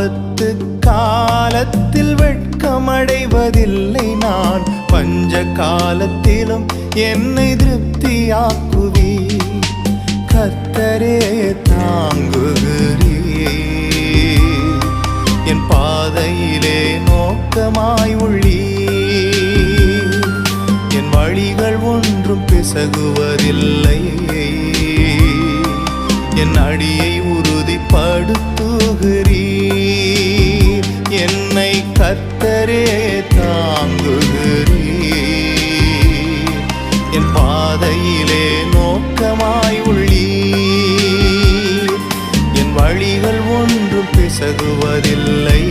ஆபத்து காலத்தில் வெட்கமடைவதில்லை நான். பஞ்ச காலத்திலும் என்னை திருப்தியாக்குவி. கர்த்தரே தாங்குகிறீர், என் பாதையிலே நோக்கமாய் உள்ளீர். என் வழிகள் ஒன்றும் பிசகுவதில்லை, என் அடியை உறுதிப்படுத்துகிறீர். என்னை கர்த்தரே தாங்குகிறீர், என் பாதையிலே நோக்கமாய் உள்ளீர். என் வழிகள் ஒன்றும் பிசகுவதில்லை.